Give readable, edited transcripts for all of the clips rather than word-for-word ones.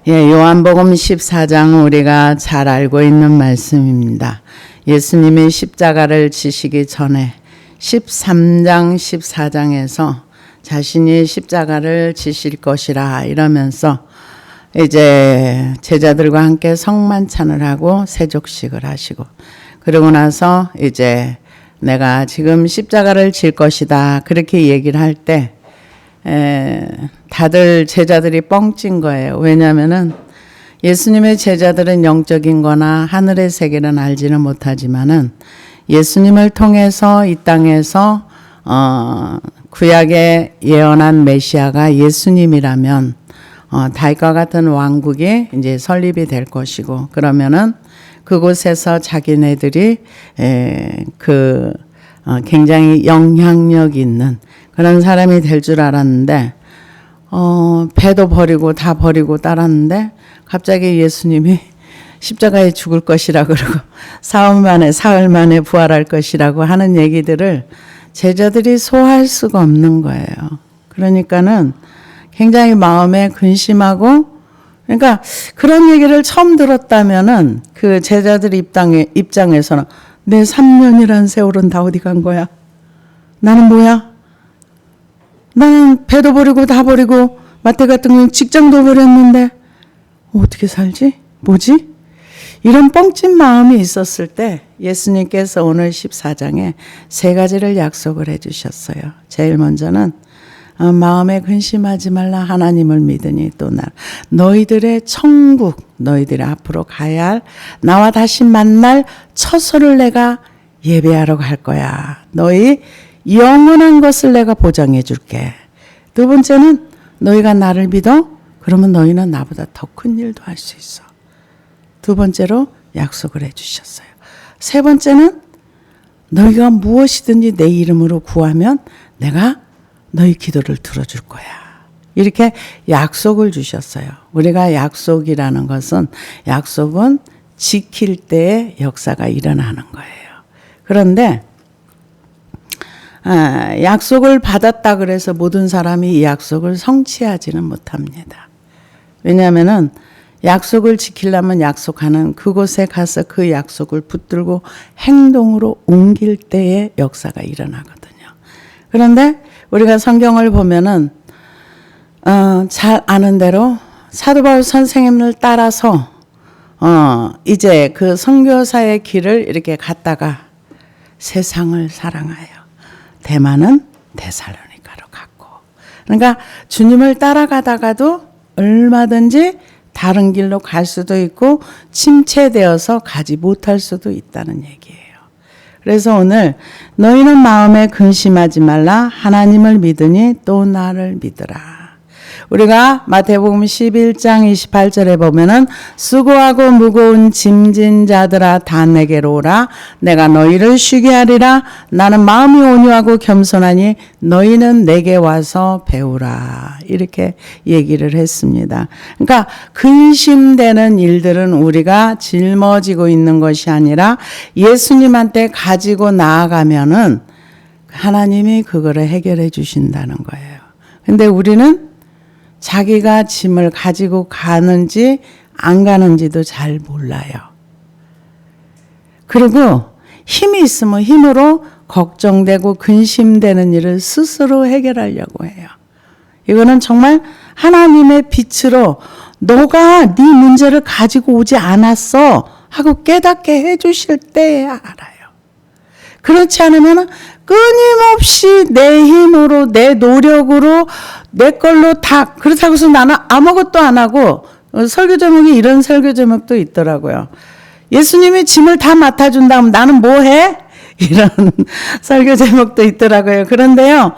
예, 요한복음 14장 우리가 잘 알고 있는 말씀입니다. 예수님이 십자가를 지시기 전에 13장, 14장에서 자신이 십자가를 지실 것이라 이러면서 이제 제자들과 함께 성만찬을 하고 세족식을 하시고 그러고 나서 이제 내가 지금 십자가를 질 것이다 그렇게 얘기를 할 때 다들 제자들이 뻥찐 거예요. 왜냐하면은 예수님의 제자들은 영적인 거나 하늘의 세계는 알지는 못하지만은 예수님을 통해서 이 땅에서 구약에 예언한 메시아가 예수님이라면 다윗과 같은 왕국이 이제 설립이 될 것이고 그러면은 그곳에서 자기네들이 굉장히 영향력 있는 그런 사람이 될 줄 알았는데 배도 버리고 다 버리고 따랐는데 갑자기 예수님이 십자가에 죽을 것이라 그러고 사흘 만에 부활할 것이라고 하는 얘기들을 제자들이 소화할 수가 없는 거예요. 그러니까는 굉장히 마음에 근심하고 그러니까 그런 얘기를 처음 들었다면은 그 제자들 입장에서는 내 3년이란 세월은 다 어디 간 거야? 나는 뭐야? 나는 배도 버리고 다 버리고 마태 같은 경우는 직장도 버렸는데 어떻게 살지? 뭐지? 이런 뻥찐 마음이 있었을 때 예수님께서 오늘 14장에 세 가지를 약속을 해 주셨어요. 제일 먼저는 마음에 근심하지 말라 하나님을 믿으니 또 너희들의 천국 너희들이 앞으로 가야 할 나와 다시 만날 처소를 내가 예배하러 갈 거야. 너희 영원한 것을 내가 보장해 줄게. 두 번째는 너희가 나를 믿어? 그러면 너희는 나보다 더 큰 일도 할 수 있어. 두 번째로 약속을 해 주셨어요. 세 번째는 너희가 무엇이든지 내 이름으로 구하면 내가 너희 기도를 들어줄 거야. 이렇게 약속을 주셨어요. 우리가 약속이라는 것은 약속은 지킬 때의 역사가 일어나는 거예요. 그런데 약속을 받았다 그래서 모든 사람이 이 약속을 성취하지는 못합니다. 왜냐하면은 약속을 지키려면 약속하는 그곳에 가서 그 약속을 붙들고 행동으로 옮길 때의 역사가 일어나거든요. 그런데 우리가 성경을 보면은 잘 아는 대로 사도 바울 선생님을 따라서 이제 그 선교사의 길을 이렇게 갔다가 세상을 사랑하여 대만은 데살로니가로 갔고 그러니까 주님을 따라가다가도 얼마든지 다른 길로 갈 수도 있고 침체되어서 가지 못할 수도 있다는 얘기예요. 그래서 오늘 너희는 마음에 근심하지 말라 하나님을 믿으니 또 나를 믿으라. 우리가 마태복음 11장 28절에 보면은 수고하고 무거운 짐진 자들아 다 내게로 오라 내가 너희를 쉬게 하리라 나는 마음이 온유하고 겸손하니 너희는 내게 와서 배우라 이렇게 얘기를 했습니다. 그러니까 근심되는 일들은 우리가 짊어지고 있는 것이 아니라 예수님한테 가지고 나아가면은 하나님이 그거를 해결해 주신다는 거예요. 근데 우리는 자기가 짐을 가지고 가는지 안 가는지도 잘 몰라요. 그리고 힘이 있으면 힘으로 걱정되고 근심되는 일을 스스로 해결하려고 해요. 이거는 정말 하나님의 빛으로 너가 네 문제를 가지고 오지 않았어 하고 깨닫게 해주실 때에 알아요. 그렇지 않으면 끊임없이 내 힘으로 내 노력으로 내 걸로 다 그렇다고 해서 나는 아무것도 안 하고 설교 제목이 이런 설교 제목도 있더라고요. 예수님이 짐을 다 맡아준 다음 나는 뭐 해? 이런 설교 제목도 있더라고요. 그런데요.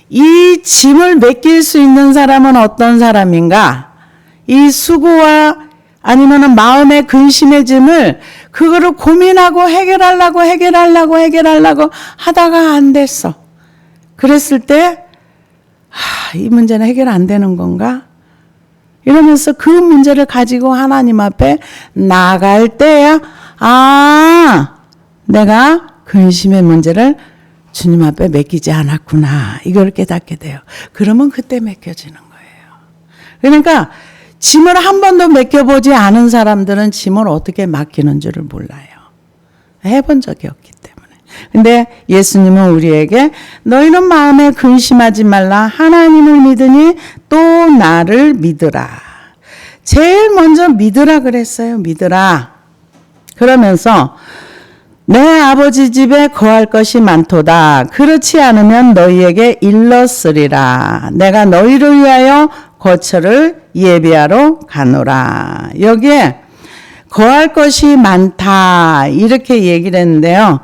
이 짐을 맡길 수 있는 사람은 어떤 사람인가? 이 수고와 아니면은 마음의 근심의 짐을 그거를 고민하고 해결하려고 하다가 안 됐어. 그랬을 때 이 문제는 해결 안 되는 건가? 이러면서 그 문제를 가지고 하나님 앞에 나갈 때야 내가 근심의 문제를 주님 앞에 맡기지 않았구나. 이걸 깨닫게 돼요. 그러면 그때 맡겨지는 거예요. 그러니까 짐을 한 번도 맡겨보지 않은 사람들은 짐을 어떻게 맡기는 줄을 몰라요. 해본 적이 없기 때문에. 근데 예수님은 우리에게 너희는 마음에 근심하지 말라. 하나님을 믿으니 또 나를 믿으라. 제일 먼저 믿으라 그랬어요. 믿으라. 그러면서 내 아버지 집에 거할 것이 많도다. 그렇지 않으면 너희에게 일렀으리라. 내가 너희를 위하여 거처를 예비하러 가노라. 여기에 거할 것이 많다 이렇게 얘기를 했는데요.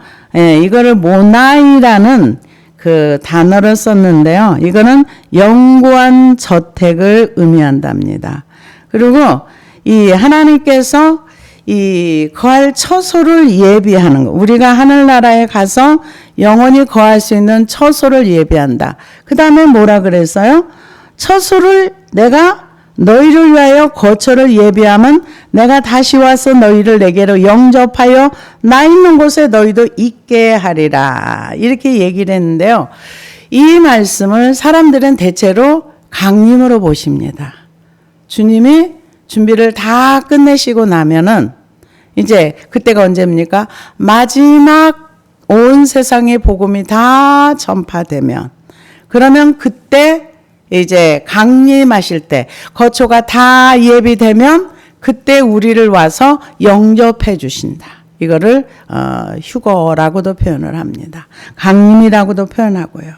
이거를 모나이라는 그 단어를 썼는데요. 이거는 영구한 저택을 의미한답니다. 그리고 이 하나님께서 이 거할 처소를 예비하는 거. 우리가 하늘나라에 가서 영원히 거할 수 있는 처소를 예비한다. 그 다음에 뭐라 그랬어요? 처소를 내가 너희를 위하여 거처를 예비하면 내가 다시 와서 너희를 내게로 영접하여 나 있는 곳에 너희도 있게 하리라. 이렇게 얘기를 했는데요. 이 말씀을 사람들은 대체로 강림으로 보십니다. 주님이 준비를 다 끝내시고 나면은 이제 그때가 언제입니까? 마지막 온 세상의 복음이 다 전파되면 그러면 그때 이제 강림하실 때 거처가 다 예비되면 그때 우리를 와서 영접해 주신다. 이거를 휴거라고도 표현을 합니다. 강림이라고도 표현하고요.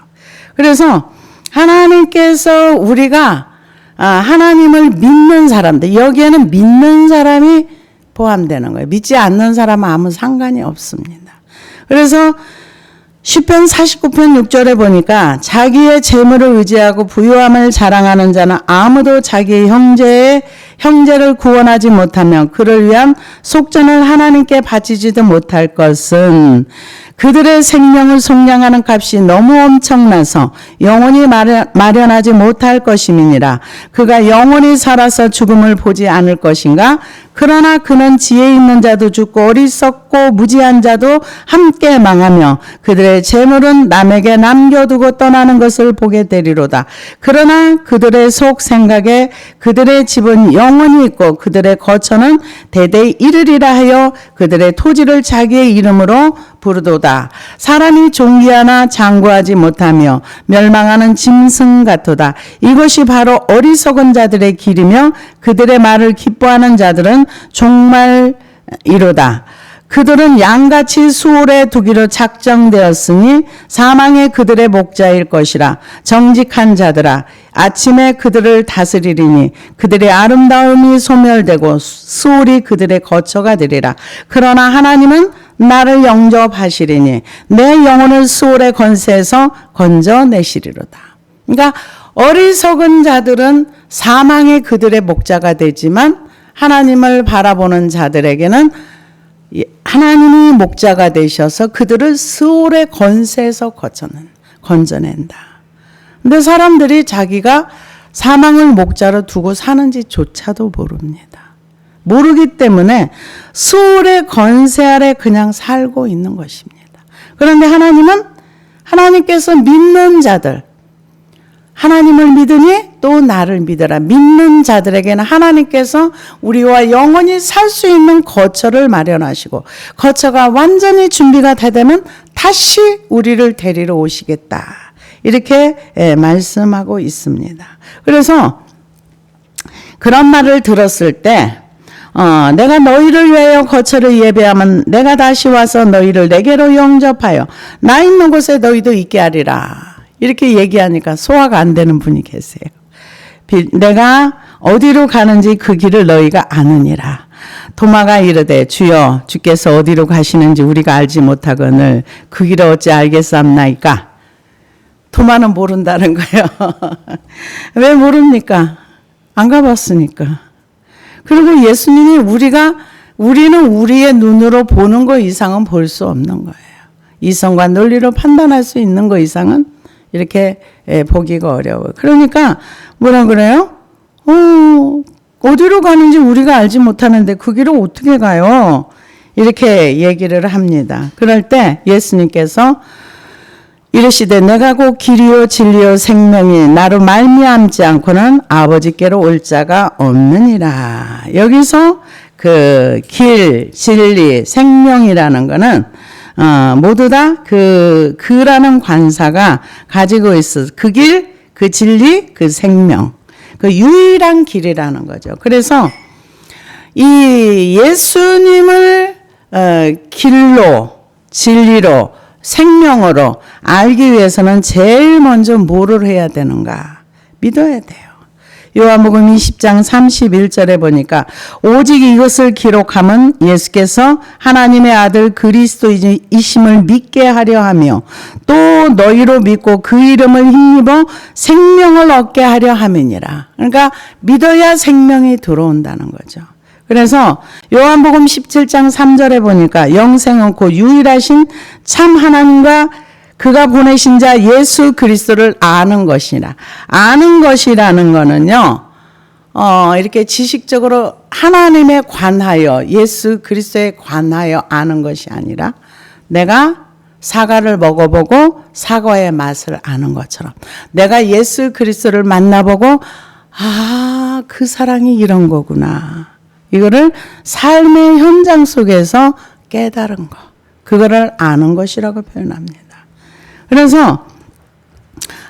그래서 하나님께서 우리가 하나님을 믿는 사람들, 여기에는 믿는 사람이 포함되는 거예요. 믿지 않는 사람은 아무 상관이 없습니다. 그래서 시편 49편 6절에 보니까 자기의 재물을 의지하고 부유함을 자랑하는 자는 아무도 자기의 형제를 구원하지 못하며 그를 위한 속전을 하나님께 바치지도 못할 것은 그들의 생명을 속량하는 값이 너무 엄청나서 영원히 마련하지 못할 것임이니라. 그가 영원히 살아서 죽음을 보지 않을 것인가? 그러나 그는 지혜 있는 자도 죽고 어리석고 무지한 자도 함께 망하며 그들의 재물은 남에게 남겨두고 떠나는 것을 보게 되리로다. 그러나 그들의 속 생각에 그들의 집은 영원히 있고 그들의 거처는 대대에 이르리라 하여 그들의 토지를 자기의 이름으로 부르도다. 사람이 존귀하나 장구하지 못하며 멸망하는 짐승 같도다. 이것이 바로 어리석은 자들의 길이며 그들의 말을 기뻐하는 자들은 종말 이로다. 그들은 양같이 수월에 두기로 작정되었으니 사망에 그들의 목자일 것이라. 정직한 자들아 아침에 그들을 다스리리니 그들의 아름다움이 소멸되고 수월이 그들의 거처가 되리라. 그러나 하나님은 나를 영접하시리니 내 영혼을 수월의 권세에서 건져내시리로다. 그러니까 어리석은 자들은 사망의 그들의 목자가 되지만 하나님을 바라보는 자들에게는 하나님이 목자가 되셔서 그들을 수월의 권세에서 건져낸다. 근데 사람들이 자기가 사망을 목자로 두고 사는지조차도 모릅니다. 모르기 때문에 수월의 권세 아래 그냥 살고 있는 것입니다. 그런데 하나님께서 믿는 자들, 하나님을 믿으니 또 나를 믿으라. 믿는 자들에게는 하나님께서 우리와 영원히 살 수 있는 거처를 마련하시고 거처가 완전히 준비가 되면 다시 우리를 데리러 오시겠다. 이렇게 말씀하고 있습니다. 그래서 그런 말을 들었을 때 내가 너희를 위하여 거처를 예배하면 내가 다시 와서 너희를 내게로 영접하여 나 있는 곳에 너희도 있게 하리라. 이렇게 얘기하니까 소화가 안 되는 분이 계세요. 내가 어디로 가는지 그 길을 너희가 아느니라. 도마가 이르되 주여 주께서 어디로 가시는지 우리가 알지 못하거늘 그 길을 어찌 알겠사옵나이까. 도마는 모른다는 거예요. 왜 모릅니까? 안 가봤으니까. 그리고 예수님이 우리는 우리의 눈으로 보는 것 이상은 볼 수 없는 거예요. 이성과 논리로 판단할 수 있는 것 이상은 이렇게 보기가 어려워요. 그러니까 뭐라 그래요? 어디로 가는지 우리가 알지 못하는데 그 길을 어떻게 가요? 이렇게 얘기를 합니다. 그럴 때 예수님께서 이르시되 내가 곧 길이요 진리요 생명이 나로 말미암지 않고는 아버지께로 올 자가 없느니라. 여기서 그 길, 진리, 생명이라는 거는 모두 다 그라는 관사가 가지고 있어. 그 길, 그 진리, 그 생명. 그 유일한 길이라는 거죠. 그래서 이 예수님을 길로, 진리로, 생명으로 알기 위해서는 제일 먼저 뭐를 해야 되는가? 믿어야 돼요. 요한복음 20장 31절에 보니까 오직 이것을 기록함은 예수께서 하나님의 아들 그리스도이심을 믿게 하려 하며 또 너희로 믿고 그 이름을 힘입어 생명을 얻게 하려 함이니라. 그러니까 믿어야 생명이 들어온다는 거죠. 그래서 요한복음 17장 3절에 보니까 영생은 곧 유일하신 참 하나님과 그가 보내신 자 예수 그리스도를 아는 것이라. 아는 것이라는 거는요, 이렇게 지식적으로 하나님에 관하여, 예수 그리스도에 관하여 아는 것이 아니라 내가 사과를 먹어보고 사과의 맛을 아는 것처럼 내가 예수 그리스도를 만나보고 그 사랑이 이런 거구나. 이거를 삶의 현장 속에서 깨달은 거. 그거를 아는 것이라고 표현합니다. 그래서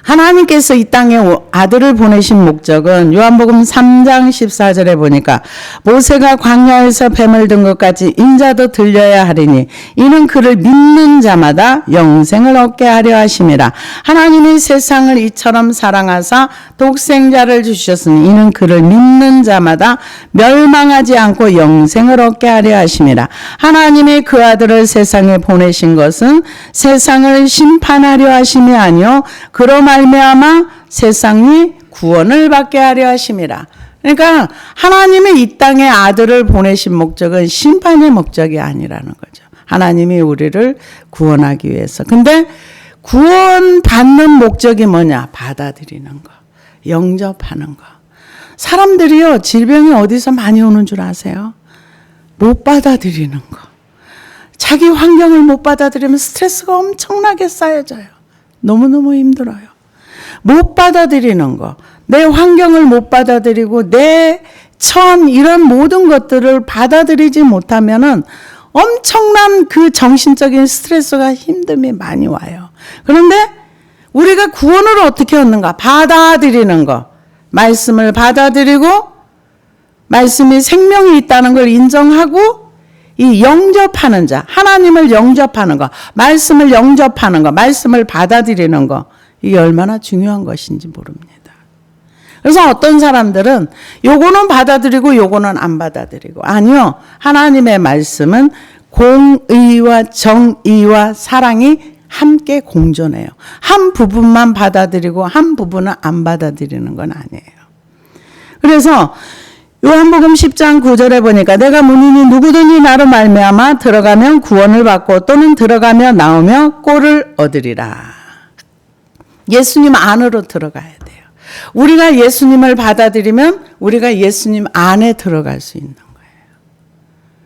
하나님께서 이 땅에 아들을 보내신 목적은 요한복음 3장 14절에 보니까 모세가 광야에서 뱀을 든 것 같이 인자도 들려야 하리니 이는 그를 믿는 자마다 영생을 얻게 하려 하심이라. 하나님이 세상을 이처럼 사랑하사 독생자를 주셨으니 이는 그를 믿는 자마다 멸망하지 않고 영생을 얻게 하려 하심이라. 하나님이 그 아들을 세상에 보내신 것은 세상을 심판하려 하심이 아니요 그로 말미암아 세상이 구원을 받게 하려 하심이라. 그러니까 하나님이 이 땅에 아들을 보내신 목적은 심판의 목적이 아니라는 거죠. 하나님이 우리를 구원하기 위해서. 근데 구원받는 목적이 뭐냐? 받아들이는 거. 영접하는 거. 사람들이요, 질병이 어디서 많이 오는 줄 아세요? 못 받아들이는 거. 자기 환경을 못 받아들이면 스트레스가 엄청나게 쌓여져요. 너무너무 힘들어요. 못 받아들이는 거. 내 환경을 못 받아들이고 내 처한 이런 모든 것들을 받아들이지 못하면은 엄청난 그 정신적인 스트레스가 힘듦이 많이 와요. 그런데 우리가 구원을 어떻게 얻는가? 받아들이는 거. 말씀을 받아들이고 말씀이 생명이 있다는 걸 인정하고 이 영접하는 자, 하나님을 영접하는 거, 말씀을 영접하는 거, 말씀을 받아들이는 거, 이게 얼마나 중요한 것인지 모릅니다. 그래서 어떤 사람들은 요거는 받아들이고 요거는 안 받아들이고, 아니요, 하나님의 말씀은 공의와 정의와 사랑이 함께 공존해요. 한 부분만 받아들이고 한 부분은 안 받아들이는 건 아니에요. 그래서 요한복음 10장 9절에 보니까 내가 문이니 누구든지 나로 말미암아 들어가면 구원을 받고 또는 들어가며 나오며 꼴을 얻으리라. 예수님 안으로 들어가야 돼요. 우리가 예수님을 받아들이면 우리가 예수님 안에 들어갈 수 있는 거예요.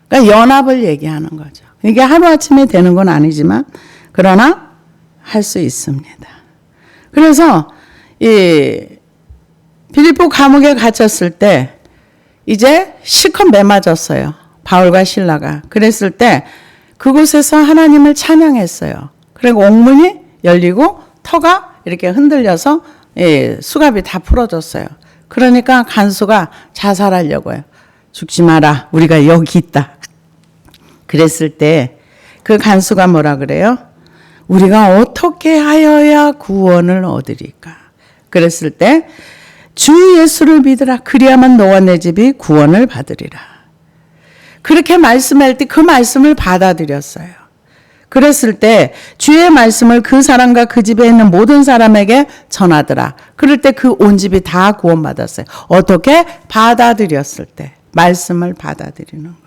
그러니까 연합을 얘기하는 거죠. 이게 하루아침에 되는 건 아니지만 그러나 할 수 있습니다. 그래서 이 빌립보 감옥에 갇혔을 때 이제 실컷 매맞았어요. 바울과 실라가. 그랬을 때 그곳에서 하나님을 찬양했어요. 그리고 옥문이 열리고 터가 이렇게 흔들려서 수갑이 다 풀어졌어요. 그러니까 간수가 자살하려고 해요. 죽지 마라. 우리가 여기 있다. 그랬을 때 그 간수가 뭐라 그래요? 우리가 어떻게 하여야 구원을 얻으리까? 그랬을 때 주 예수를 믿으라. 그리하면 너와 내 집이 구원을 받으리라. 그렇게 말씀할 때 그 말씀을 받아들였어요. 그랬을 때 주의 말씀을 그 사람과 그 집에 있는 모든 사람에게 전하더라. 그럴 때 그 온 집이 다 구원받았어요. 어떻게? 받아들였을 때. 말씀을 받아들이는 거.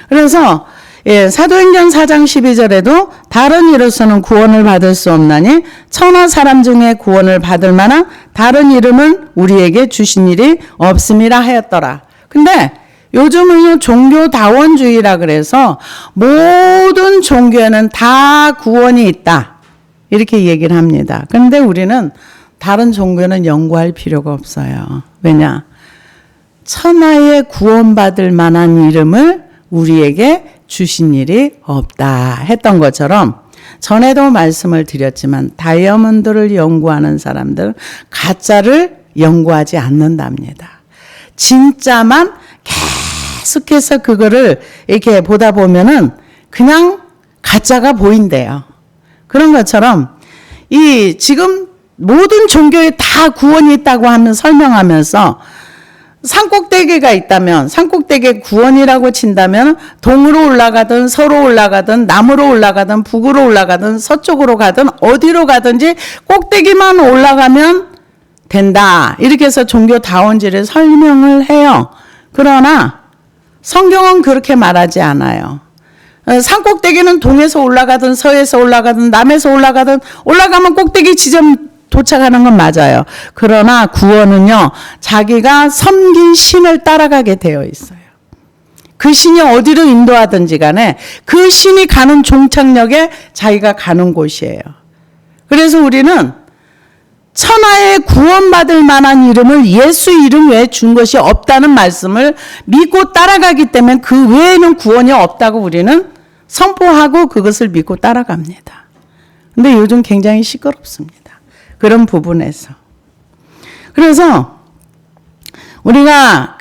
그래서 사도행전 4장 12절에도 다른 이로서는 구원을 받을 수 없나니 천하 사람 중에 구원을 받을 만한 다른 이름은 우리에게 주신 일이 없음이라 하였더라. 근데 요즘은 종교다원주의라 그래서 모든 종교에는 다 구원이 있다. 이렇게 얘기를 합니다. 그런데 우리는 다른 종교는 연구할 필요가 없어요. 왜냐? 천하에 구원받을 만한 이름을 우리에게 주신 일이 없다 했던 것처럼, 전에도 말씀을 드렸지만 다이아몬드를 연구하는 사람들은 가짜를 연구하지 않는답니다. 진짜만 계속해서 그거를 이렇게 보다 보면은 그냥 가짜가 보인대요. 그런 것처럼 이 지금 모든 종교에 다 구원이 있다고 하면 설명하면서 산꼭대기가 있다면, 산꼭대기에 구원이라고 친다면 동으로 올라가든 서로 올라가든 남으로 올라가든 북으로 올라가든 서쪽으로 가든 어디로 가든지 꼭대기만 올라가면 된다. 이렇게 해서 종교다원지를 설명을 해요. 그러나 성경은 그렇게 말하지 않아요. 산꼭대기는 동에서 올라가든 서에서 올라가든 남에서 올라가든 올라가면 꼭대기 지점 도착하는 건 맞아요. 그러나 구원은요, 자기가 섬긴 신을 따라가게 되어 있어요. 그 신이 어디로 인도하든지 간에 그 신이 가는 종착역에 자기가 가는 곳이에요. 그래서 우리는 천하에 구원받을 만한 이름을 예수 이름 외에 준 것이 없다는 말씀을 믿고 따라가기 때문에 그 외에는 구원이 없다고 우리는 선포하고 그것을 믿고 따라갑니다. 근데 요즘 굉장히 시끄럽습니다. 그런 부분에서. 그래서 우리가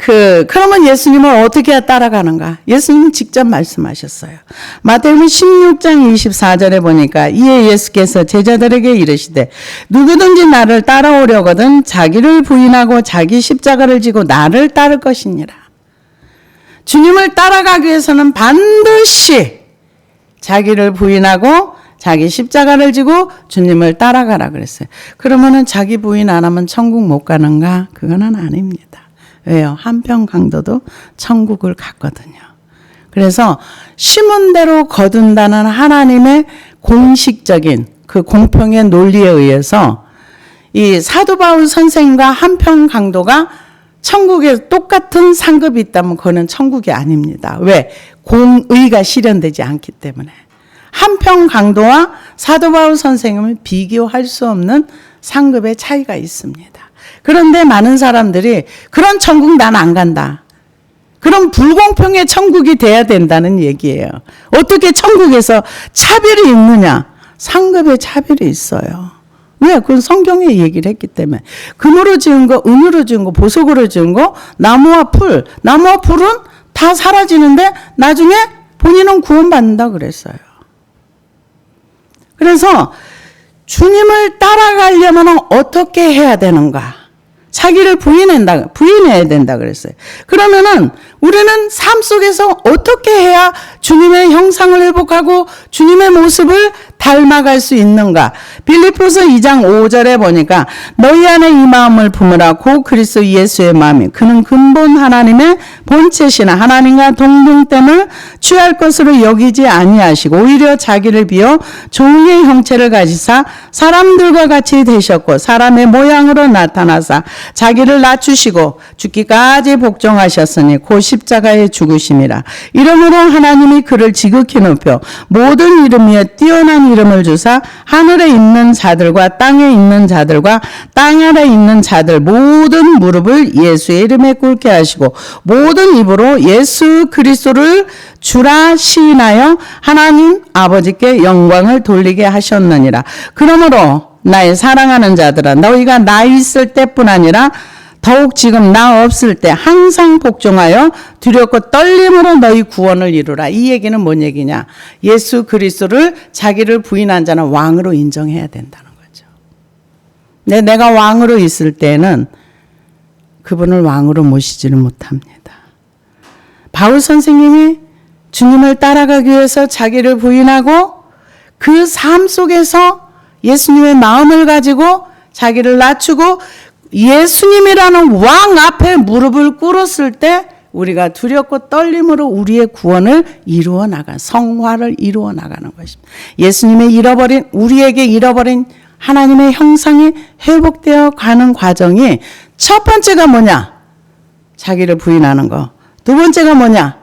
그러면 예수님을 어떻게 따라가는가? 예수님은 직접 말씀하셨어요. 마태복음 16장 24절에 보니까 이에 예수께서 제자들에게 이르시되 누구든지 나를 따라오려거든 자기를 부인하고 자기 십자가를 지고 나를 따를 것이니라. 주님을 따라가기 위해서는 반드시 자기를 부인하고 자기 십자가를 지고 주님을 따라가라 그랬어요. 그러면은 자기 부인 안 하면 천국 못 가는가? 그거는 아닙니다. 왜요? 한평 강도도 천국을 갔거든요. 그래서 심은 대로 거둔다는 하나님의 공식적인 그 공평의 논리에 의해서 이 사도 바울 선생과 한평 강도가 천국에 똑같은 상급이 있다면 그거는 천국이 아닙니다. 왜? 공의가 실현되지 않기 때문에. 한평 강도와 사도 바울 선생님은 비교할 수 없는 상급의 차이가 있습니다. 그런데 많은 사람들이 그런 천국 난 안 간다. 그럼 불공평의 천국이 돼야 된다는 얘기예요. 어떻게 천국에서 차별이 있느냐? 상급의 차별이 있어요. 왜? 그건 성경에 얘기를 했기 때문에. 금으로 지은 거, 은으로 지은 거, 보석으로 지은 거, 나무와 풀은 다 사라지는데 나중에 본인은 구원받는다 그랬어요. 그래서 주님을 따라가려면 어떻게 해야 되는가? 자기를 부인해야 된다 그랬어요. 그러면은 우리는 삶 속에서 어떻게 해야 주님의 형상을 회복하고 주님의 모습을 닮아갈 수 있는가? 빌립보서 2장 5절에 보니까 너희 안에 이 마음을 품으라. 고 그리스도 예수의 마음이 그는 근본 하나님의 본체시나 하나님과 동등됨을 취할 것으로 여기지 아니하시고 오히려 자기를 비워 종의 형체를 가지사 사람들과 같이 되셨고 사람의 모양으로 나타나사 자기를 낮추시고 죽기까지 복종하셨으니 곧 십자가에 죽으심이라. 이러므로 하나님이 그를 지극히 높여 모든 이름 위에 뛰어난 이름을 주사 하늘에 있는 자들과 땅에 있는 자들과 땅 아래 있는 자들 모든 무릎을 예수의 이름에 꿇게 하시고 모든 입으로 예수 그리스도를 주라 시인하여 하나님 아버지께 영광을 돌리게 하셨느니라. 그러므로 나의 사랑하는 자들아 너희가 나 있을 때뿐 아니라 더욱 지금 나 없을 때 항상 복종하여 두렵고 떨림으로 너희 구원을 이루라. 이 얘기는 뭔 얘기냐? 예수 그리스도를 자기를 부인한 자는 왕으로 인정해야 된다는 거죠. 내가 왕으로 있을 때는 그분을 왕으로 모시지는 못합니다. 바울 선생님이 주님을 따라가기 위해서 자기를 부인하고 그 삶 속에서 예수님의 마음을 가지고 자기를 낮추고 예수님이라는 왕 앞에 무릎을 꿇었을 때 우리가 두렵고 떨림으로 우리의 구원을 이루어 나간 성화를 이루어 나가는 것입니다. 예수님의 우리에게 잃어버린 하나님의 형상이 회복되어 가는 과정이 첫 번째가 뭐냐? 자기를 부인하는 거. 두 번째가 뭐냐?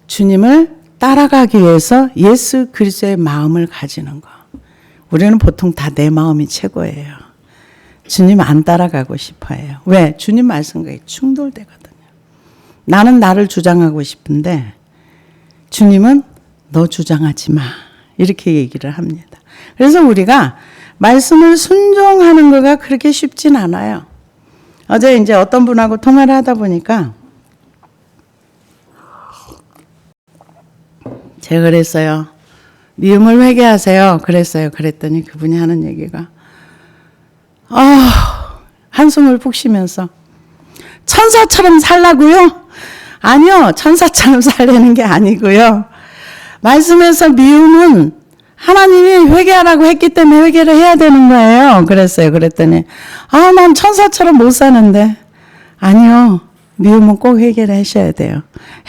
주님을 따라가기 위해서 예수 그리스도의 마음을 가지는 거. 우리는 보통 다 내 마음이 최고예요. 주님 안 따라가고 싶어해요. 왜? 주님 말씀과 충돌되거든요. 나는 나를 주장하고 싶은데 주님은 너 주장하지 마. 이렇게 얘기를 합니다. 그래서 우리가 말씀을 순종하는 거가 그렇게 쉽진 않아요. 어제 이제 어떤 분하고 통화를 하다 보니까 제가 그랬어요. 미움을 회개하세요. 그랬더니 그분이 하는 얘기가 한숨을 푹 쉬면서 천사처럼 살라고요? 아니요. 천사처럼 살려는 게 아니고요. 말씀에서 미움은 하나님이 회개하라고 했기 때문에 회개를 해야 되는 거예요. 그랬더니 난 천사처럼 못 사는데. 아니요. 미움은 꼭 회개를 하셔야 돼요.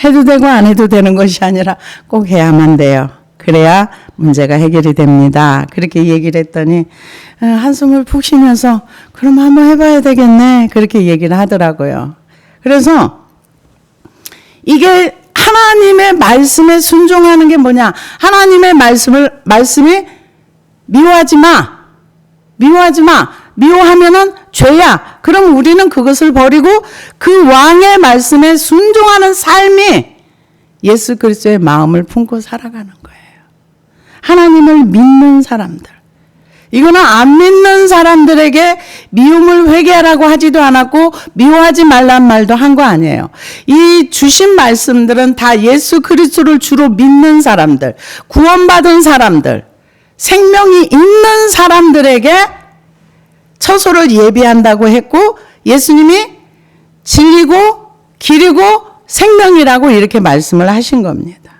해도 되고 안 해도 되는 것이 아니라 꼭 해야만 돼요. 그래야 문제가 해결이 됩니다. 그렇게 얘기를 했더니 한숨을 푹 쉬면서 그럼 한번 해봐야 되겠네. 그렇게 얘기를 하더라고요. 그래서 이게 하나님의 말씀에 순종하는 게 뭐냐? 하나님의 말씀이 미워하지 마. 미워하면은 죄야. 그럼 우리는 그것을 버리고 그 왕의 말씀에 순종하는 삶이 예수 그리스도의 마음을 품고 살아가는 거예요. 하나님을 믿는 사람들. 이거는 안 믿는 사람들에게 미움을 회개하라고 하지도 않았고 미워하지 말란 말도 한 거 아니에요. 이 주신 말씀들은 다 예수 그리스도를 주로 믿는 사람들, 구원받은 사람들, 생명이 있는 사람들에게 처소를 예비한다고 했고 예수님이 진리고 길이고 생명이라고 이렇게 말씀을 하신 겁니다.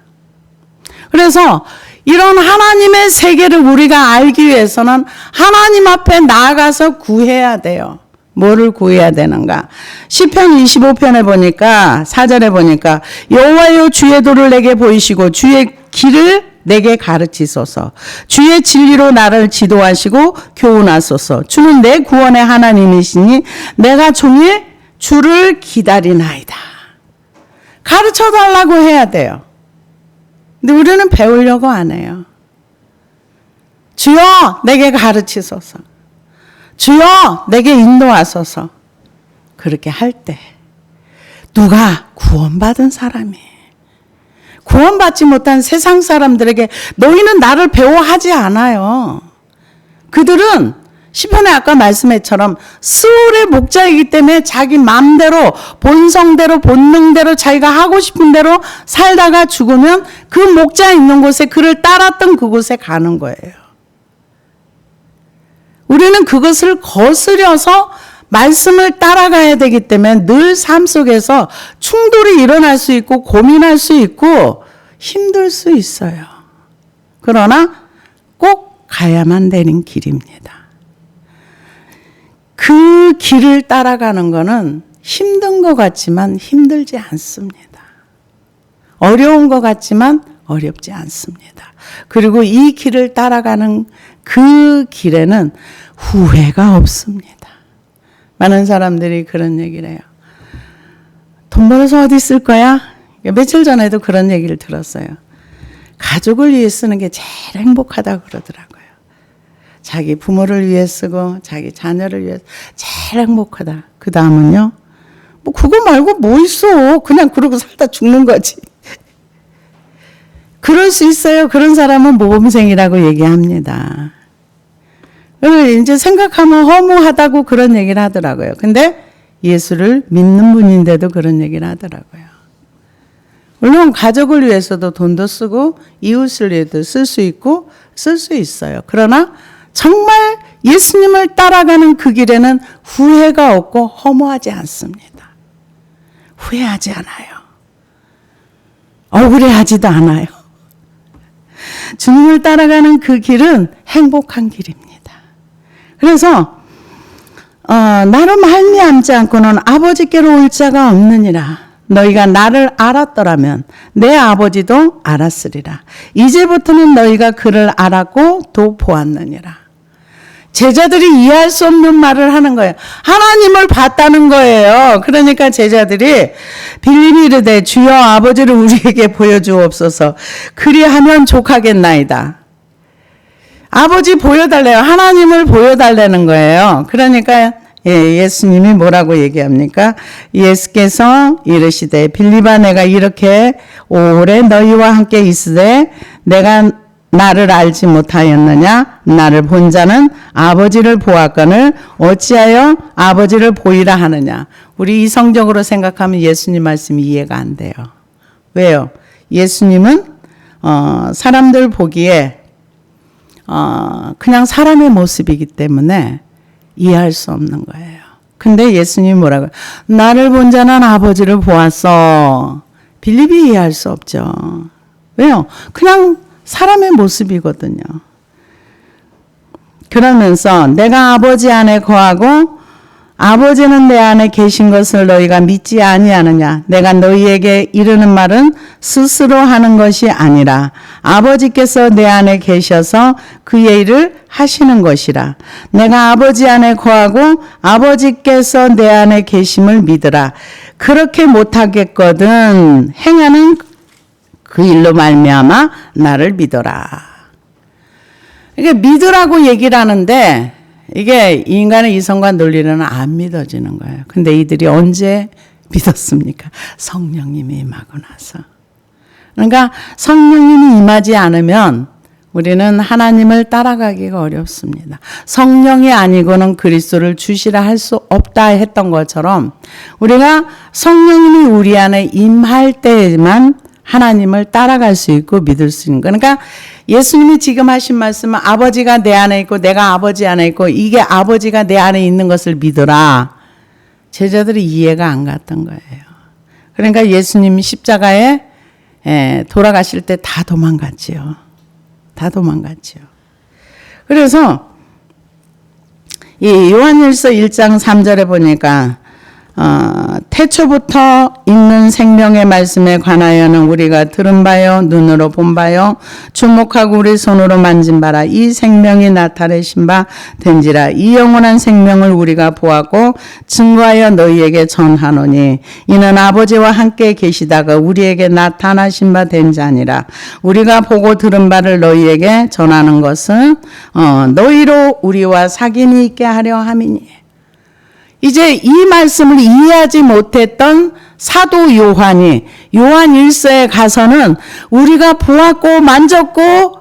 그래서 이런 하나님의 세계를 우리가 알기 위해서는 하나님 앞에 나아가서 구해야 돼요. 뭐를 구해야 되는가? 시편 25편에 보니까 4절에 보니까 여호와여 주의 도를 내게 보이시고 주의 길을 내게 가르치소서. 주의 진리로 나를 지도하시고 교훈하소서. 주는 내 구원의 하나님이시니 내가 종일 주를 기다리나이다. 가르쳐달라고 해야 돼요. 근데 우리는 배우려고 안 해요. 주여 내게 가르치소서. 주여 내게 인도하소서. 그렇게 할 때 누가 구원받은 사람이 구원받지 못한 세상 사람들에게 너희는 나를 배워하지 않아요. 그들은 시편에 아까 말씀했처럼 스올의 목자이기 때문에 자기 마음대로 본성대로 본능대로 자기가 하고 싶은 대로 살다가 죽으면 그 목자 있는 곳에 그를 따랐던 그곳에 가는 거예요. 우리는 그것을 거스려서 말씀을 따라가야 되기 때문에 늘 삶 속에서 충돌이 일어날 수 있고 고민할 수 있고 힘들 수 있어요. 그러나 꼭 가야만 되는 길입니다. 그 길을 따라가는 것은 힘든 것 같지만 힘들지 않습니다. 어려운 것 같지만 어렵지 않습니다. 그리고 이 길을 따라가는 그 길에는 후회가 없습니다. 많은 사람들이 그런 얘기를 해요. 돈 벌어서 어디 쓸 거야? 며칠 전에도 그런 얘기를 들었어요. 가족을 위해 쓰는 게 제일 행복하다고 그러더라고요. 자기 부모를 위해 쓰고 자기 자녀를 위해 제일 행복하다. 그 다음은요. 뭐 그거 말고 뭐 있어. 그냥 그러고 살다 죽는 거지. 그럴 수 있어요. 그런 사람은 모범생이라고 얘기합니다. 이제 생각하면 허무하다고 그런 얘기를 하더라고요. 근데 예수를 믿는 분인데도 그런 얘기를 하더라고요. 물론 가족을 위해서도 돈도 쓰고 이웃을 위해도 쓸 수 있고 쓸 수 있어요. 그러나 정말 예수님을 따라가는 그 길에는 후회가 없고 허무하지 않습니다. 후회하지 않아요. 억울해하지도 않아요. 주님을 따라가는 그 길은 행복한 길입니다. 그래서 나로 말미암지 않고는 아버지께로 올 자가 없느니라. 너희가 나를 알았더라면 내 아버지도 알았으리라. 이제부터는 너희가 그를 알았고 또 보았느니라. 제자들이 이해할 수 없는 말을 하는 거예요. 하나님을 봤다는 거예요. 그러니까 제자들이 빌립이 이르되 주여 아버지를 우리에게 보여주옵소서. 그리하면 족하겠나이다. 아버지 보여달래요. 하나님을 보여달라는 거예요. 그러니까 예수님이 뭐라고 얘기합니까? 예수께서 이르시되 빌립아 내가 이렇게 오래 너희와 함께 있으되 내가 나를 알지 못하였느냐? 나를 본 자는 아버지를 보았거늘 어찌하여 아버지를 보이라 하느냐? 우리 이성적으로 생각하면 예수님 말씀이 이해가 안 돼요. 왜요? 예수님은 사람들 보기에 그냥 사람의 모습이기 때문에 이해할 수 없는 거예요. 근데 예수님이 뭐라고요? 나를 본 자는 아버지를 보았어. 빌립이 이해할 수 없죠. 왜요? 그냥 사람의 모습이거든요. 그러면서 내가 아버지 안에 거하고 아버지는 내 안에 계신 것을 너희가 믿지 아니하느냐. 내가 너희에게 이르는 말은 스스로 하는 것이 아니라 아버지께서 내 안에 계셔서 그의 일을 하시는 것이라. 내가 아버지 안에 거하고 아버지께서 내 안에 계심을 믿으라. 그렇게 못하겠거든 행하는 그 일로 말미암아 나를 믿어라. 이게 믿으라고 얘기를 하는데 이게 인간의 이성과 논리로는 안 믿어지는 거예요. 근데 이들이 언제 믿었습니까? 성령님이 임하고 나서. 그러니까 성령님이 임하지 않으면 우리는 하나님을 따라가기가 어렵습니다. 성령이 아니고는 그리스도를 주시라 할 수 없다 했던 것처럼 우리가 성령님이 우리 안에 임할 때에만 하나님을 따라갈 수 있고 믿을 수 있는 거. 그러니까 예수님이 지금 하신 말씀은 아버지가 내 안에 있고 내가 아버지 안에 있고 이게 아버지가 내 안에 있는 것을 믿어라. 제자들이 이해가 안 갔던 거예요. 그러니까 예수님이 십자가에 돌아가실 때 다 도망갔지요. 다 도망갔지요. 그래서 이 요한일서 1장 3절에 보니까 태초부터 있는 생명의 말씀에 관하여는 우리가 들은 바요 눈으로 본 바요 주목하고 우리 손으로 만진 바라 이 생명이 나타내신 바 된지라. 이 영원한 생명을 우리가 보았고 증거하여 너희에게 전하노니 이는 아버지와 함께 계시다가 우리에게 나타나신 바 된 자니라. 우리가 보고 들은 바를 너희에게 전하는 것은 너희로 우리와 사귐이 있게 하려 함이니. 이제 이 말씀을 이해하지 못했던 사도 요한이 요한 1서에 가서는 우리가 보았고 만졌고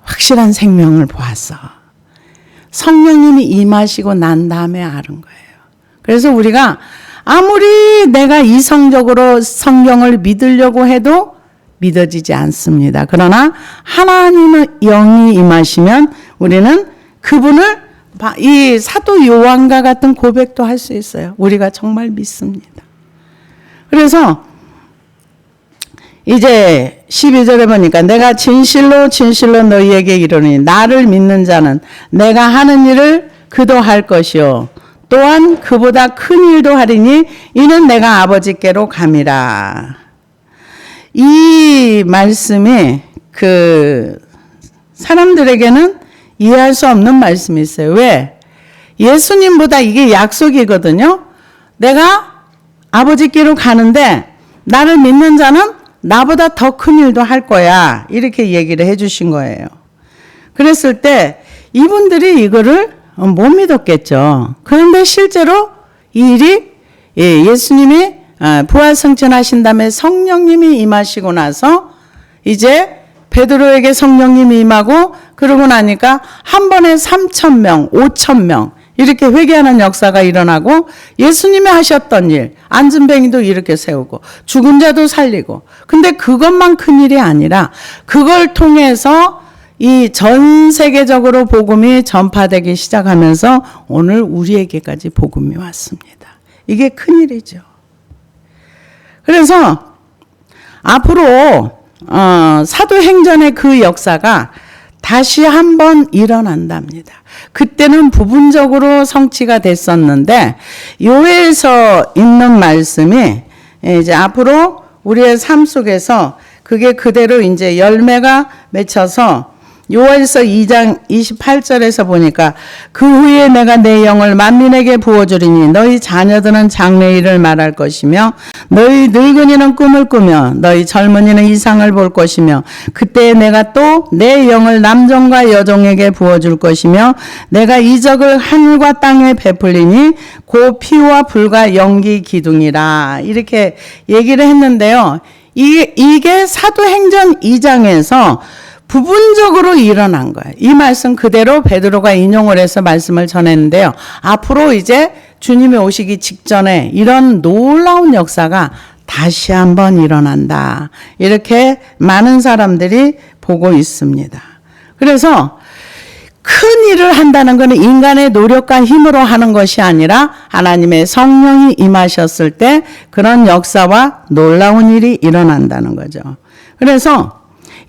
확실한 생명을 보았어. 성령님이 임하시고 난 다음에 아는 거예요. 그래서 우리가 아무리 내가 이성적으로 성경을 믿으려고 해도 믿어지지 않습니다. 그러나 하나님의 영이 임하시면 우리는 그분을 이 사도 요한과 같은 고백도 할 수 있어요. 우리가 정말 믿습니다. 그래서 이제 12절에 보니까 내가 진실로 진실로 너희에게 이르노니 나를 믿는 자는 내가 하는 일을 그도 할 것이요 또한 그보다 큰 일도 하리니 이는 내가 아버지께로 감이라. 이 말씀이 사람들에게는 이해할 수 없는 말씀이 있어요. 왜? 예수님보다 이게 약속이거든요. 내가 아버지께로 가는데 나를 믿는 자는 나보다 더 큰 일도 할 거야. 이렇게 얘기를 해 주신 거예요. 그랬을 때 이분들이 이거를 못 믿었겠죠. 그런데 실제로 이 일이 예수님이 부활승천하신 다음에 성령님이 임하시고 나서 이제 베드로에게 성령님이 임하고 그러고 나니까 한 번에 3,000명, 5,000명 이렇게 회개하는 역사가 일어나고 예수님이 하셨던 일, 안진뱅이도 이렇게 세우고 죽은 자도 살리고 근데 그것만 큰일이 아니라 그걸 통해서 이 전 세계적으로 복음이 전파되기 시작하면서 오늘 우리에게까지 복음이 왔습니다. 이게 큰일이죠. 그래서 앞으로 사도행전의 그 역사가 다시 한번 일어난답니다. 그때는 부분적으로 성취가 됐었는데 요에서 있는 말씀이 이제 앞으로 우리의 삶 속에서 그게 그대로 이제 열매가 맺혀서 요엘서 2장 28절에서 보니까 그 후에 내가 내 영을 만민에게 부어주리니 너희 자녀들은 장래일을 말할 것이며 너희 늙은이는 꿈을 꾸며 너희 젊은이는 이상을 볼 것이며 그때 내가 또 내 영을 남종과 여종에게 부어줄 것이며 내가 이적을 하늘과 땅에 베풀리니 곧 피와 불과 연기 기둥이라 이렇게 얘기를 했는데요. 이게 사도행전 2장에서 부분적으로 일어난 거예요. 이 말씀 그대로 베드로가 인용을 해서 말씀을 전했는데요. 앞으로 이제 주님이 오시기 직전에 이런 놀라운 역사가 다시 한번 일어난다. 이렇게 많은 사람들이 보고 있습니다. 그래서 큰 일을 한다는 것은 인간의 노력과 힘으로 하는 것이 아니라 하나님의 성령이 임하셨을 때 그런 역사와 놀라운 일이 일어난다는 거죠. 그래서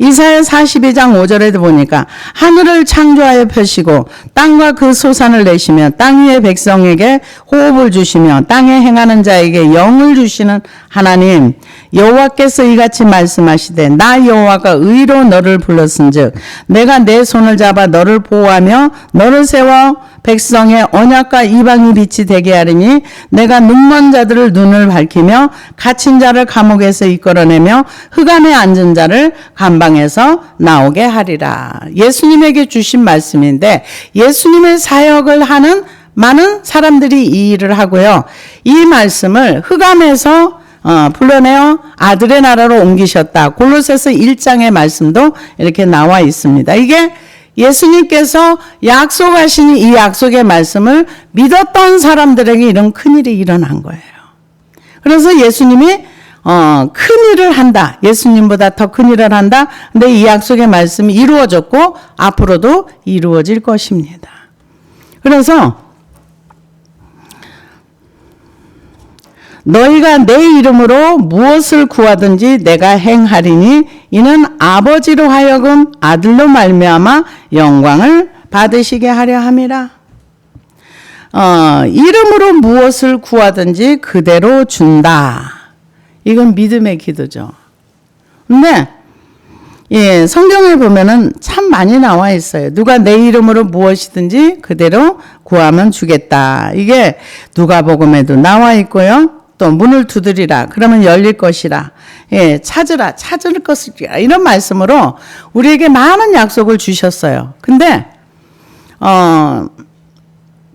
이사야 42장 5절에도 보니까 하늘을 창조하여 펴시고 땅과 그 소산을 내시며 땅 위의 백성에게 호흡을 주시며 땅에 행하는 자에게 영을 주시는 하나님 여호와께서 이같이 말씀하시되 나 여호와가 의로 너를 불렀은즉 내가 내 손을 잡아 너를 보호하며 너를 세워 백성의 언약과 이방의 빛이 되게 하리니 내가 눈먼 자들을 눈을 밝히며 갇힌 자를 감옥에서 이끌어내며 흑암에 앉은 자를 감방에서 나오게 하리라. 예수님에게 주신 말씀인데 예수님의 사역을 하는 많은 사람들이 이 일을 하고요. 이 말씀을 흑암에서 불러내어 아들의 나라로 옮기셨다. 골로새서 1장의 말씀도 이렇게 나와 있습니다. 이게 예수님께서 약속하신 이 약속의 말씀을 믿었던 사람들에게 이런 큰일이 일어난 거예요. 그래서 예수님이 큰일을 한다. 예수님보다 더 큰일을 한다. 근데 이 약속의 말씀이 이루어졌고 앞으로도 이루어질 것입니다. 그래서 너희가 내 이름으로 무엇을 구하든지 내가 행하리니 이는 아버지로 하여금 아들로 말미암아 영광을 받으시게 하려 함이라. 이름으로 무엇을 구하든지 그대로 준다. 이건 믿음의 기도죠. 근데 예, 성경을 보면은 참 많이 나와 있어요. 누가 내 이름으로 무엇이든지 그대로 구하면 주겠다. 이게 누가복음에도 나와 있고요. 또 문을 두드리라. 그러면 열릴 것이라. 예, 찾으라. 찾을 것이라. 이런 말씀으로 우리에게 많은 약속을 주셨어요. 근데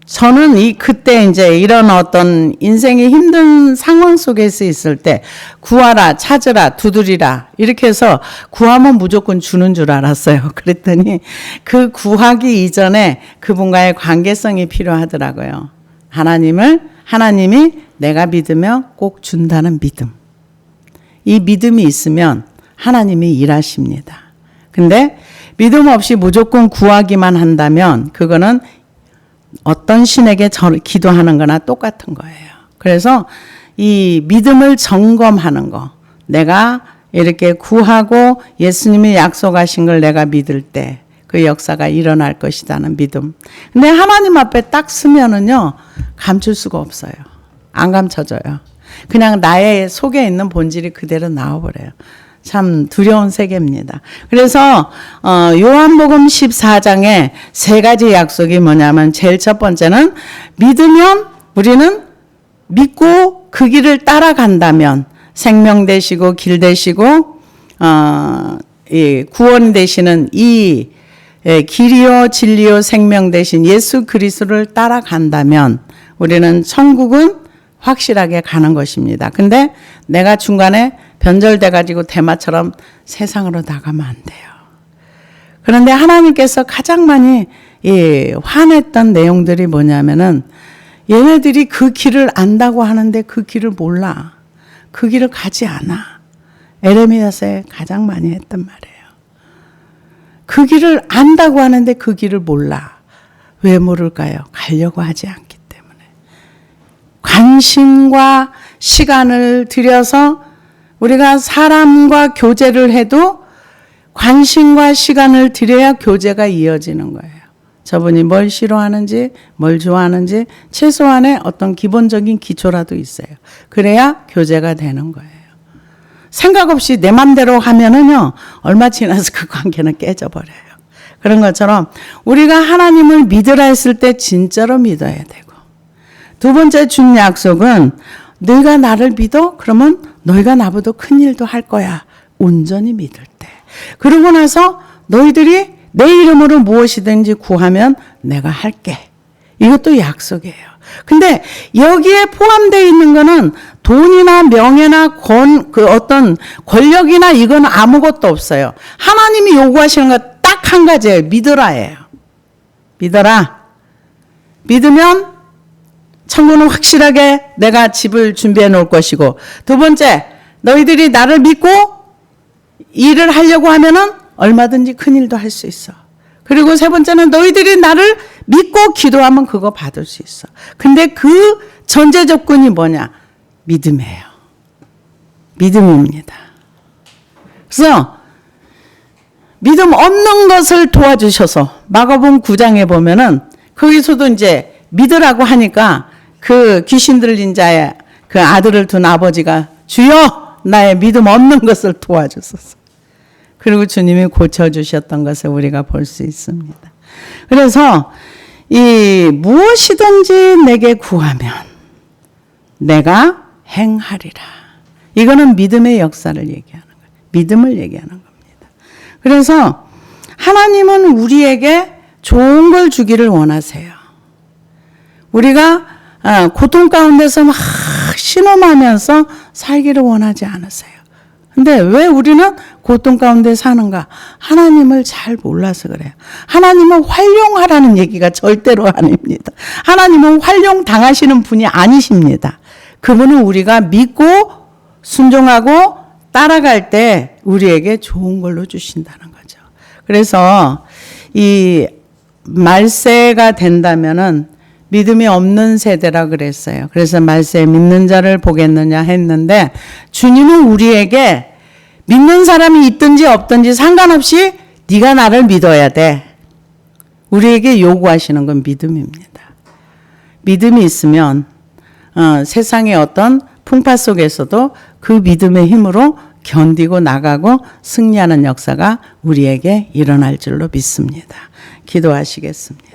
저는 그때 이제 이런 어떤 인생의 힘든 상황 속에서 있을 때 구하라, 찾으라, 두드리라 이렇게 해서 구하면 무조건 주는 줄 알았어요. 그랬더니 그 구하기 이전에 그분과의 관계성이 필요하더라고요. 하나님이 내가 믿으면 꼭 준다는 믿음. 이 믿음이 있으면 하나님이 일하십니다. 근데 믿음 없이 무조건 구하기만 한다면 그거는 어떤 신에게 기도하는 거나 똑같은 거예요. 그래서 이 믿음을 점검하는 거. 내가 이렇게 구하고 예수님이 약속하신 걸 내가 믿을 때 그 역사가 일어날 것이라는 믿음. 근데 하나님 앞에 딱 서면은요, 감출 수가 없어요. 안 감춰져요. 그냥 나의 속에 있는 본질이 그대로 나와버려요. 참 두려운 세계입니다. 그래서 요한복음 14장에 세 가지 약속이 뭐냐면 제일 첫 번째는 믿으면 우리는 믿고 그 길을 따라간다면 생명 되시고 길 되시고 구원 되시는 이 길이요 진리요 생명 되신 예수 그리스도를 따라간다면 우리는 천국은 확실하게 가는 것입니다. 근데 내가 중간에 변절돼 가지고 대마처럼 세상으로 나가면 안 돼요. 그런데 하나님께서 가장 많이 화냈던 내용들이 뭐냐면은 얘네들이 그 길을 안다고 하는데 그 길을 몰라. 그 길을 가지 않아. 에레미야서에 가장 많이 했단 말이에요. 그 길을 안다고 하는데 그 길을 몰라. 왜 모를까요? 가려고 하지 않기 때문에. 관심과 시간을 들여서 우리가 사람과 교제를 해도 관심과 시간을 들여야 교제가 이어지는 거예요. 저분이 뭘 싫어하는지, 뭘 좋아하는지 최소한의 어떤 기본적인 기초라도 있어요. 그래야 교제가 되는 거예요. 생각 없이 내 맘대로 하면은요, 얼마 지나서 그 관계는 깨져버려요. 그런 것처럼 우리가 하나님을 믿으라 했을 때 진짜로 믿어야 되고, 두 번째 준 약속은 너희가 나를 믿어? 그러면 너희가 나보다 큰 일도 할 거야. 온전히 믿을 때. 그러고 나서 너희들이 내 이름으로 무엇이든지 구하면 내가 할게. 이것도 약속이에요. 근데 여기에 포함되어 있는 거는 돈이나 명예나 어떤 권력이나 이건 아무것도 없어요. 하나님이 요구하시는 거 딱 한 가지예요. 믿으라예요. 믿어라. 믿으면 천국은 확실하게 내가 집을 준비해 놓을 것이고, 두 번째, 너희들이 나를 믿고 일을 하려고 하면은 얼마든지 큰 일도 할 수 있어. 그리고 세 번째는 너희들이 나를 믿고 기도하면 그거 받을 수 있어. 근데 그 전제 조건이 뭐냐? 믿음이에요. 믿음입니다. 그래서 믿음 없는 것을 도와주셔서 마가복음 9장에 보면은 거기서도 이제 믿으라고 하니까 그 귀신 들린 자의 그 아들을 둔 아버지가 주여 나의 믿음 없는 것을 도와주소서. 그리고 주님이 고쳐주셨던 것을 우리가 볼 수 있습니다. 그래서 이 무엇이든지 내게 구하면 내가 행하리라. 이거는 믿음의 역사를 얘기하는 거예요. 믿음을 얘기하는 겁니다. 그래서 하나님은 우리에게 좋은 걸 주기를 원하세요. 우리가 고통 가운데서 막 신음하면서 살기를 원하지 않으세요. 근데 왜 우리는 고통 가운데 사는가? 하나님을 잘 몰라서 그래요. 하나님은 활용하라는 얘기가 절대로 아닙니다. 하나님은 활용당하시는 분이 아니십니다. 그분은 우리가 믿고 순종하고 따라갈 때 우리에게 좋은 걸로 주신다는 거죠. 그래서 이 말세가 된다면은 믿음이 없는 세대라 그랬어요. 그래서 말세에 믿는 자를 보겠느냐 했는데, 주님은 우리에게 믿는 사람이 있든지 없든지 상관없이 네가 나를 믿어야 돼. 우리에게 요구하시는 건 믿음입니다. 믿음이 있으면 세상의 어떤 풍파 속에서도 그 믿음의 힘으로 견디고 나가고 승리하는 역사가 우리에게 일어날 줄로 믿습니다. 기도하시겠습니다.